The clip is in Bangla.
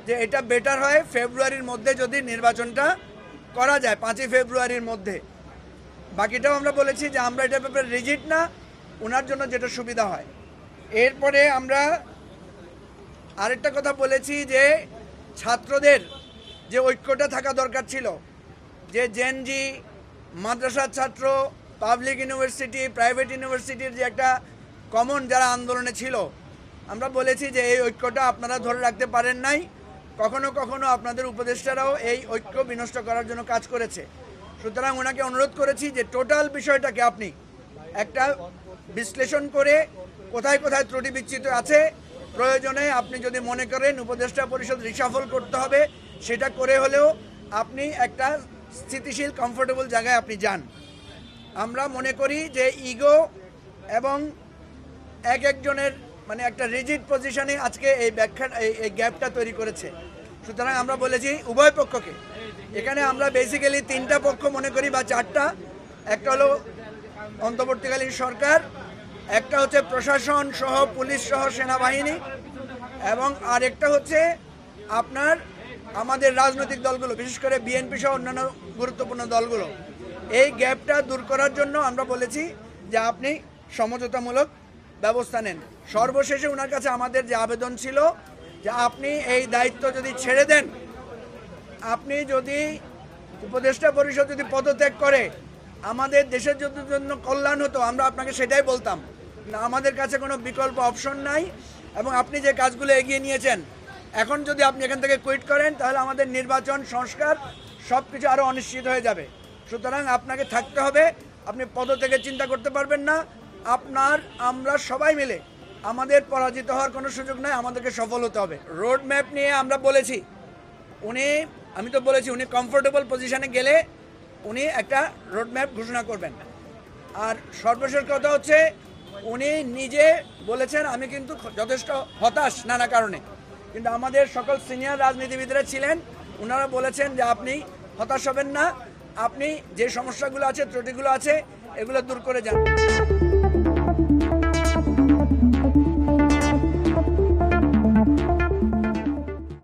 যে এটা বেটার হয় ফেব্রুয়ারির মধ্যে যদি নির্বাচনটা করা যায়, 5ই ফেব্রুয়ারির মধ্যে। বাকিটাও আমরা বলেছি যে আমরা এটা ব্যাপারে রিজিড না, ওনার জন্য যেটা সুবিধা হয়। এরপরে আমরা আরেকটা কথা বলেছি যে ছাত্রদের যে ঐক্যটা থাকা দরকার ছিল, যে জেনজি, মাদ্রাসার ছাত্র, পাবলিক ইউনিভার্সিটি, প্রাইভেট ইউনিভার্সিটির যে একটা কমন যারা আন্দোলনে ছিল, আমরা বলেছি যে এই ঐক্যটা আপনারা ধরে রাখতে পারেন নাই, কখনো কখনো আপনাদের উপদেষ্টারাও এই ঐক্য বিনষ্ট করার জন্য কাজ করেছে। সুতরাং ওনাকে অনুরোধ করেছি যে টোটাল বিষয়টাকে আপনি একটা বিশ্লেষণ করে কোথায় কোথায় ত্রুটি বিচ্যুত আছে, প্রয়োজনে আপনি যদি মনে করেন উপদেষ্টা পরিষদ রিশাফল করতে হবে, সেটা করে হলেও আপনি একটা স্থিতিশীল কমফোর্টেবল জায়গায় আপনি যান। আমরা মনে করি যে ইগো এবং এক একজনের মানে একটা রিজিড পজিশনে আজকে এই ব্যাখ্যা এই গ্যাপটা তৈরি করেছে। সুতরাং আমরা বলেছি উভয় পক্ষকে, এখানে আমরা বেসিক্যালি 3টা পক্ষ মনে করি বা 4টা। একটা হলো অন্তর্বর্তীকালীন সরকার, একটা হচ্ছে প্রশাসন সহ পুলিশ সহ সেনাবাহিনী, এবং আরেকটা হচ্ছে আপনার আমাদের রাজনৈতিক দলগুলো, বিশেষ করে বিএনপি সহ অন্যান্য গুরুত্বপূর্ণ দলগুলো। এই গ্যাপটা দূর করার জন্য আমরা বলেছি যে আপনি সমঝোতামূলক ব্যবস্থা নেন। সর্বশেষে ওনার কাছে আমাদের যে আবেদন ছিল যে আপনি এই দায়িত্ব যদি ছেড়ে দেন, আপনি যদি উপদেষ্টা পরিষদ যদি পদত্যাগ করে আমাদের দেশের জন্য কল্যাণ হতো, আমরা আপনাকে সেটাই বলতাম না, আমাদের কাছে কোনো বিকল্প অপশন নাই। এবং আপনি যে কাজগুলো এগিয়ে নিয়েছেন, এখন যদি আপনি এখান থেকে কুইট করেন তাহলে আমাদের নির্বাচন, সংস্কার সব কিছু আরও অনিশ্চিত হয়ে যাবে। সুতরাং আপনাকে থাকতে হবে, আপনি পদত্যাগের চিন্তা করতে পারবেন না। আমরা সবাই মিলে আমাদের পরাজিত হওয়ার কোনো সুযোগ নাই, আমাদেরকে সফল হতে হবে। রোড ম্যাপ নিয়ে আমরা বলেছি, আমি তো বলেছি উনি কমফোর্টেবল পজিশনে গেলে উনি একটা রোড ম্যাপ ঘোষণা করবেন। আর সর্বশেষ কথা হচ্ছে উনি নিজে বলেছেন আমি কিন্তু যথেষ্ট হতাশ নানা কারণে, কিন্তু আমাদের সকল সিনিয়র রাজনীতিবিদরা ছিলেন, ওনারা বলেছেন যে আপনি হতাশ হবেন না, আপনি যে সমস্যাগুলো আছে, ত্রুটিগুলো আছে, এগুলো দূর করে যান।